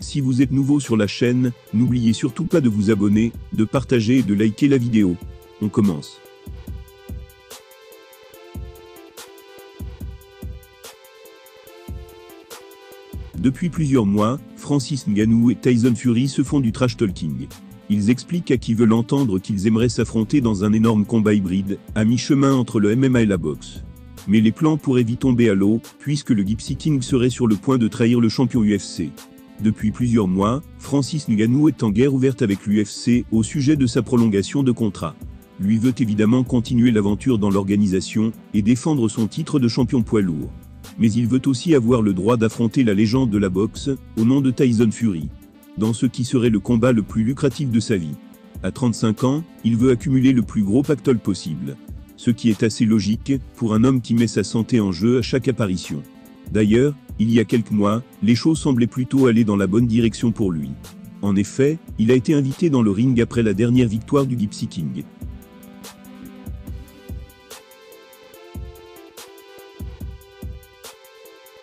Si vous êtes nouveau sur la chaîne, n'oubliez surtout pas de vous abonner, de partager et de liker la vidéo. On commence. Depuis plusieurs mois, Francis Ngannou et Tyson Fury se font du trash talking. Ils expliquent à qui veut l'entendre qu'ils aimeraient s'affronter dans un énorme combat hybride, à mi-chemin entre le MMA et la boxe. Mais les plans pourraient vite tomber à l'eau, puisque le Gypsy King serait sur le point de trahir le champion UFC. Depuis plusieurs mois, Francis Ngannou est en guerre ouverte avec l'UFC au sujet de sa prolongation de contrat. Lui veut évidemment continuer l'aventure dans l'organisation et défendre son titre de champion poids lourd. Mais il veut aussi avoir le droit d'affronter la légende de la boxe, au nom de Tyson Fury, dans ce qui serait le combat le plus lucratif de sa vie. À 35 ans, il veut accumuler le plus gros pactole possible. Ce qui est assez logique, pour un homme qui met sa santé en jeu à chaque apparition. D'ailleurs, il y a quelques mois, les choses semblaient plutôt aller dans la bonne direction pour lui. En effet, il a été invité dans le ring après la dernière victoire du Gypsy King.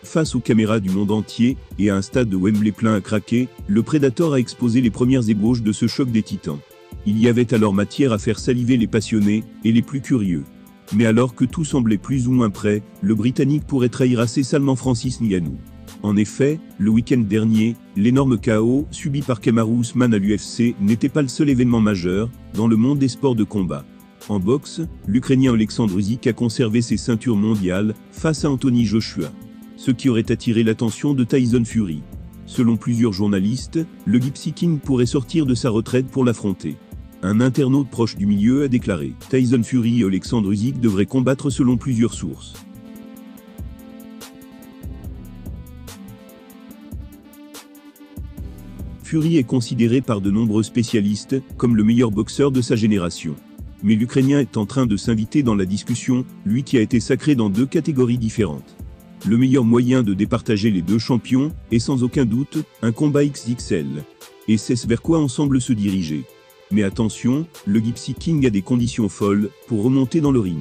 Face aux caméras du monde entier, et à un stade de Wembley plein à craquer, le Predator a exposé les premières ébauches de ce choc des titans. Il y avait alors matière à faire saliver les passionnés, et les plus curieux. Mais alors que tout semblait plus ou moins prêt, le Britannique pourrait trahir assez salement Francis Ngannou. En effet, le week-end dernier, l'énorme chaos subi par Kamaru Usman à l'UFC n'était pas le seul événement majeur dans le monde des sports de combat. En boxe, l'Ukrainien Oleksandr Usyk a conservé ses ceintures mondiales face à Anthony Joshua, ce qui aurait attiré l'attention de Tyson Fury. Selon plusieurs journalistes, le Gypsy King pourrait sortir de sa retraite pour l'affronter. Un internaute proche du milieu a déclaré « Tyson Fury et Oleksandr Usyk devraient combattre selon plusieurs sources. » Fury est considéré par de nombreux spécialistes comme le meilleur boxeur de sa génération. Mais l'Ukrainien est en train de s'inviter dans la discussion, lui qui a été sacré dans deux catégories différentes. Le meilleur moyen de départager les deux champions est sans aucun doute un combat XXL. Et c'est vers quoi on semble se diriger. Mais attention, le Gypsy King a des conditions folles pour remonter dans le ring.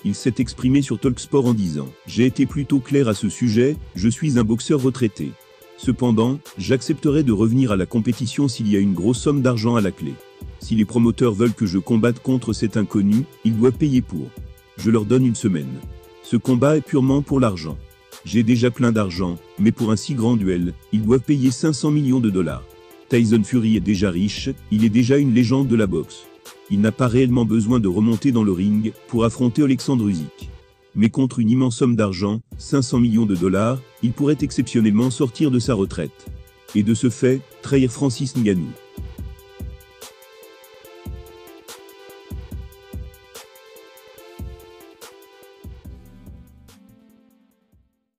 Il s'est exprimé sur Talksport en disant « J'ai été plutôt clair à ce sujet, je suis un boxeur retraité. Cependant, j'accepterai de revenir à la compétition s'il y a une grosse somme d'argent à la clé. Si les promoteurs veulent que je combatte contre cet inconnu, ils doivent payer pour. Je leur donne une semaine. Ce combat est purement pour l'argent. J'ai déjà plein d'argent, mais pour un si grand duel, ils doivent payer 500 millions de dollars. Tyson Fury est déjà riche, il est déjà une légende de la boxe. Il n'a pas réellement besoin de remonter dans le ring pour affronter Oleksandr Usyk. Mais contre une immense somme d'argent, 500 millions de dollars, il pourrait exceptionnellement sortir de sa retraite. Et de ce fait, trahir Francis Ngannou.